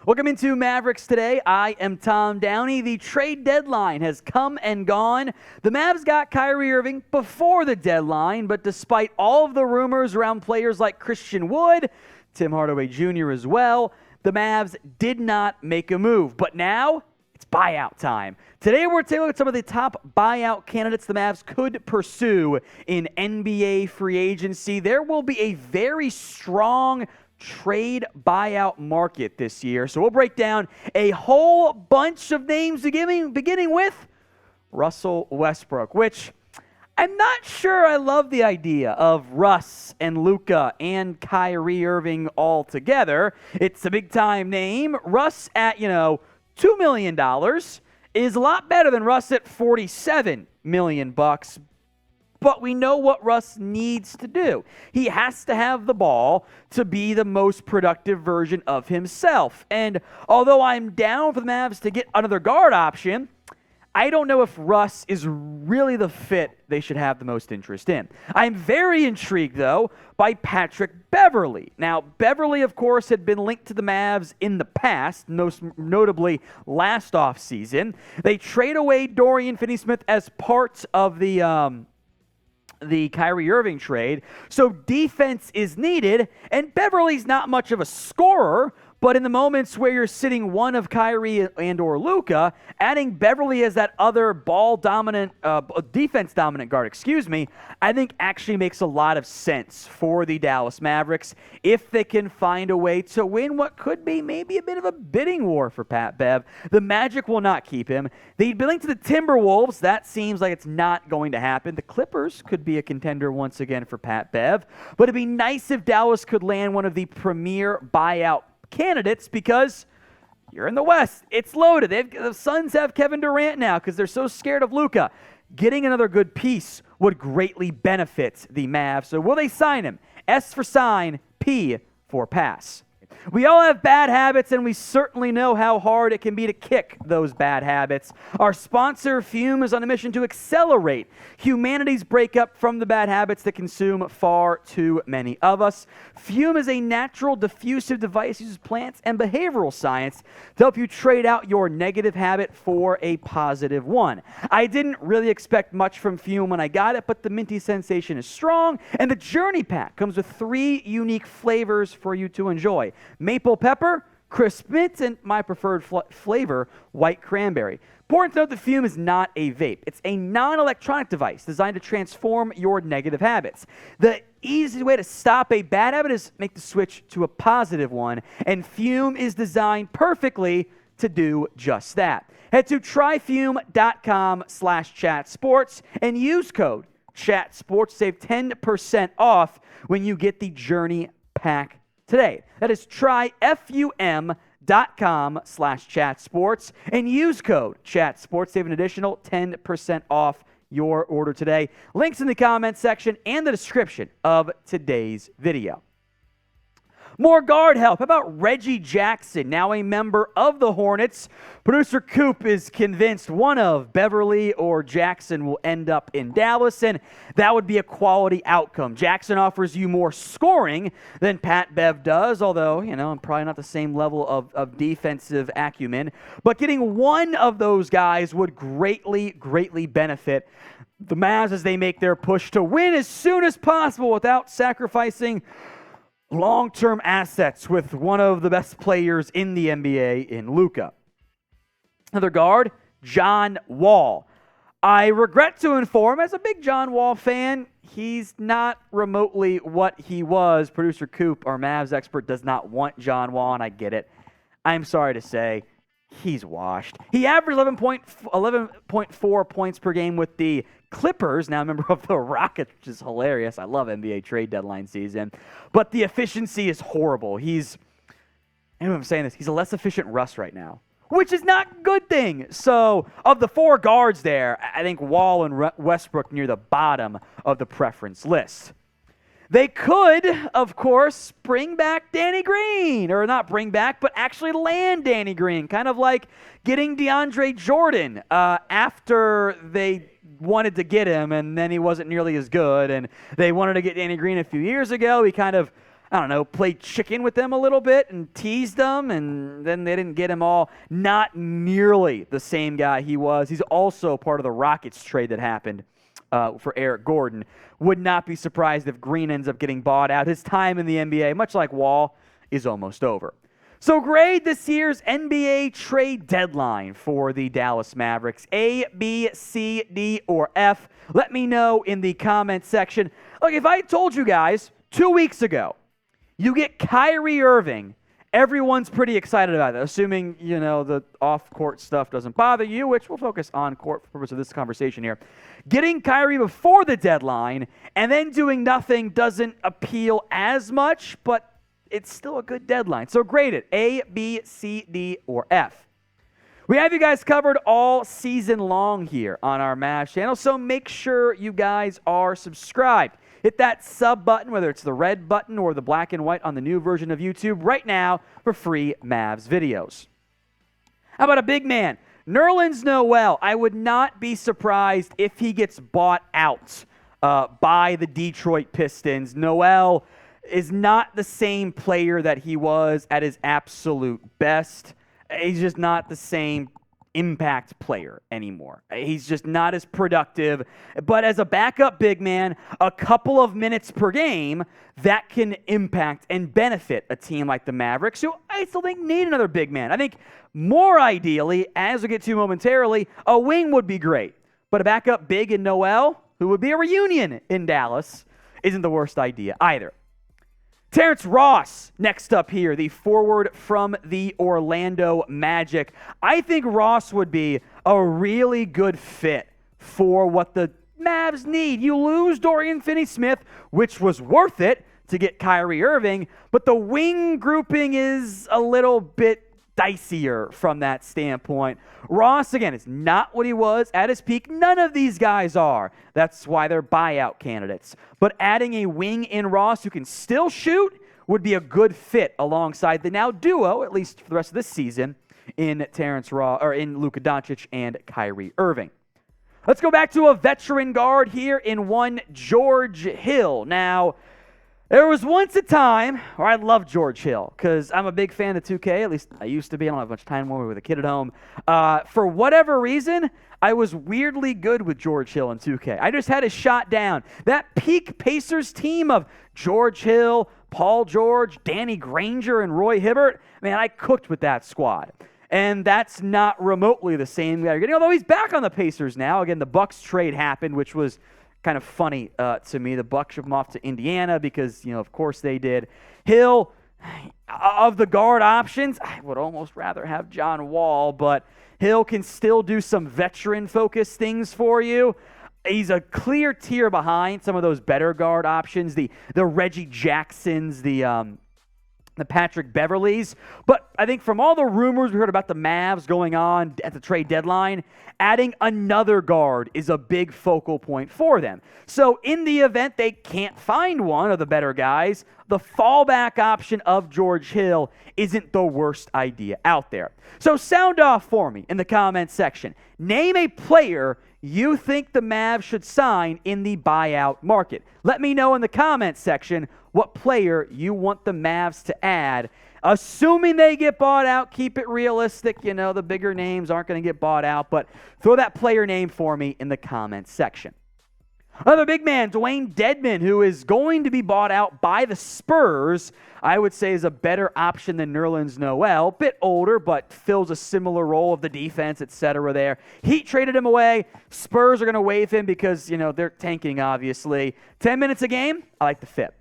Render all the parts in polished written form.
Welcome into Mavericks Today. I am Tom Downey. The trade deadline has come and gone. The Mavs got Kyrie Irving before the deadline, but despite all of the rumors around players like Christian Wood, Tim Hardaway Jr. as well, the Mavs did not make a move. But now, it's buyout time. Today we're taking a look at some of the top buyout candidates the Mavs could pursue in NBA free agency. There will be a very strong trade buyout market this year. So we'll break down a whole bunch of names beginning with Russell Westbrook, which I'm not sure I love the idea of Russ and Luka and Kyrie Irving all together. It's a big-time name. Russ at, $2 million is a lot better than Russ at $47 million. But we know what Russ needs to do. He has to have the ball to be the most productive version of himself. And although I'm down for the Mavs to get another guard option, I don't know if Russ is really the fit they should have the most interest in. I'm very intrigued, though, by Patrick Beverley. Now, Beverley, of course, had been linked to the Mavs in the past, most notably last offseason. They trade away Dorian Finney-Smith as part of the Kyrie Irving trade. So defense is needed, and Beverley's not much of a scorer, but in the moments where you're sitting one of Kyrie and or Luka, adding Beverley as that other defense-dominant guard, I think actually makes a lot of sense for the Dallas Mavericks if they can find a way to win what could be maybe a bit of a bidding war for Pat Bev. The Magic will not keep him. They'd be linked to the Timberwolves. That seems like it's not going to happen. The Clippers could be a contender once again for Pat Bev, but it'd be nice if Dallas could land one of the premier buyout candidates because you're in the West. It's loaded. The Suns have Kevin Durant now because they're so scared of Luka. Getting another good piece would greatly benefit the Mavs. So will they sign him? S for sign, P for pass. We all have bad habits, and we certainly know how hard it can be to kick those bad habits. Our sponsor, Fume, is on a mission to accelerate humanity's breakup from the bad habits that consume far too many of us. Fume is a natural diffusive device that uses plants and behavioral science to help you trade out your negative habit for a positive one. I didn't really expect much from Fume when I got it, but the minty sensation is strong, and the Journey Pack comes with 3 unique flavors for you to enjoy: maple pepper, crisp mint, and my preferred flavor, white cranberry. Important to note that Fume is not a vape. It's a non-electronic device designed to transform your negative habits. The easy way to stop a bad habit is make the switch to a positive one, and Fume is designed perfectly to do just that. Head to tryfume.com/chatsports and use code CHATSPORTS to save 10% off when you get the Journey Pack today. That is tryfum.com/chatsports and use code CHATSPORTS. Save an additional 10% off your order today. Links in the comments section and the description of today's video. More guard help. How about Reggie Jackson, now a member of the Hornets? Producer Coop is convinced one of Beverley or Jackson will end up in Dallas, and that would be a quality outcome. Jackson offers you more scoring than Pat Bev does, although, probably not the same level of defensive acumen. But getting one of those guys would greatly, greatly benefit the Mavs as they make their push to win as soon as possible without sacrificing long-term assets with one of the best players in the NBA in Luka. Another guard, John Wall. I regret to inform, as a big John Wall fan, he's not remotely what he was. Producer Coop, our Mavs expert, does not want John Wall, and I get it. I'm sorry to say, he's washed. He averaged 11.4 points per game with the Clippers, now a member of the Rockets, which is hilarious. I love NBA trade deadline season. But the efficiency is horrible. I know I'm saying this, he's a less efficient Russ right now, which is not a good thing. So of the 4 guards there, I think Wall and Westbrook near the bottom of the preference list. They could, of course, bring back Danny Green, or not bring back, but actually land Danny Green, kind of like getting DeAndre Jordan after they wanted to get him, and then he wasn't nearly as good. And they wanted to get Danny Green a few years ago. He kind of, played chicken with them a little bit and teased them, and then they didn't get him all. Not nearly the same guy he was. He's also part of the Rockets trade that happened for Eric Gordon. Would not be surprised if Green ends up getting bought out. His time in the NBA, much like Wall, is almost over. So grade this year's NBA trade deadline for the Dallas Mavericks. A, B, C, D, or F. Let me know in the comment section. Look, if I told you guys 2 weeks ago, you get Kyrie Irving, everyone's pretty excited about it, assuming, the off-court stuff doesn't bother you, which we'll focus on court for the purpose of this conversation here. Getting Kyrie before the deadline and then doing nothing doesn't appeal as much, but it's still a good deadline. So grade it, A, B, C, D, or F. We have you guys covered all season long here on our Mavs channel, so make sure you guys are subscribed. Hit that sub button, whether it's the red button or the black and white on the new version of YouTube right now for free Mavs videos. How about a big man? Nerlens Noel. I would not be surprised if he gets bought out by the Detroit Pistons. Noel is not the same player that he was at his absolute best. He's just not the same impact player anymore. He's just not as productive. But as a backup big man, a couple of minutes per game, that can impact and benefit a team like the Mavericks, who I still think need another big man. I think more ideally, as we'll get to momentarily, a wing would be great. But a backup big in Noel, who would be a reunion in Dallas, isn't the worst idea either. Terrence Ross, next up here, the forward from the Orlando Magic. I think Ross would be a really good fit for what the Mavs need. You lose Dorian Finney-Smith, which was worth it to get Kyrie Irving, but the wing grouping is a little bit dicier from that standpoint. Ross, again, is not what he was at his peak. None of these guys are. That's why they're buyout candidates. But adding a wing in Ross who can still shoot would be a good fit alongside the now duo, at least for the rest of this season, in in Luka Doncic and Kyrie Irving. Let's go back to a veteran guard here in one George Hill. Now, there was once a time where I loved George Hill because I'm a big fan of 2K. At least I used to be. I don't have much time when we were with a kid at home. For whatever reason, I was weirdly good with George Hill in 2K. I just had a shot down. That peak Pacers team of George Hill, Paul George, Danny Granger, and Roy Hibbert, man, I cooked with that squad. And that's not remotely the same guy you're getting, although he's back on the Pacers now. Again, the Bucks trade happened, which was kind of funny to me. The Bucks shipped him off to Indiana because, of course they did. Hill, of the guard options, I would almost rather have John Wall, but Hill can still do some veteran-focused things for you. He's a clear tier behind some of those better guard options, the Reggie Jacksons, the Patrick Beverleys. But I think from all the rumors we heard about the Mavs going on at the trade deadline, adding another guard is a big focal point for them. So in the event they can't find one of the better guys, the fallback option of George Hill isn't the worst idea out there. So sound off for me in the comments section. Name a player you think the Mavs should sign in the buyout market. Let me know in the comments section what player you want the Mavs to add. Assuming they get bought out, keep it realistic. The bigger names aren't going to get bought out, but throw that player name for me in the comments section. Another big man, Dwayne Dedmon, who is going to be bought out by the Spurs, I would say is a better option than Nerlens Noel. Bit older, but fills a similar role of the defense, etc. there. Heat traded him away. Spurs are going to waive him because, they're tanking, obviously. 10 minutes a game, I like the fit.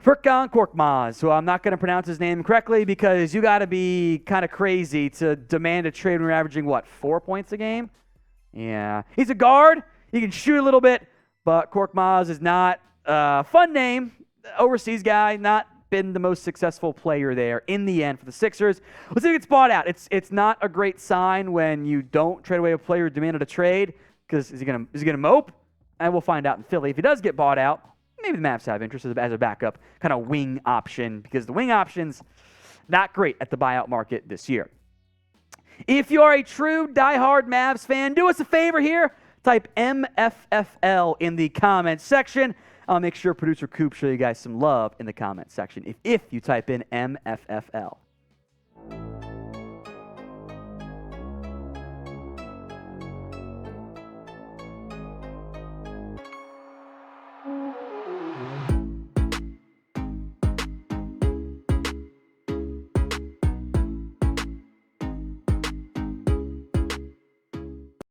Furkan Korkmaz, who I'm not going to pronounce his name correctly because you got to be kind of crazy to demand a trade when you're averaging, 4 points a game? Yeah. He's a guard. He can shoot a little bit, but Korkmaz is not a fun name. Overseas guy, not been the most successful player there in the end for the Sixers. Let's see if he gets bought out. It's not a great sign when you don't trade away a player who demanded a trade because is he gonna mope? And we'll find out in Philly. If he does get bought out, maybe the Mavs have interest as a backup kind of wing option because the wing option's not great at the buyout market this year. If you are a true diehard Mavs fan, do us a favor here. type MFFL in the comments section. I'll make sure producer Coop show you guys some love in the comments section if you type in MFFL.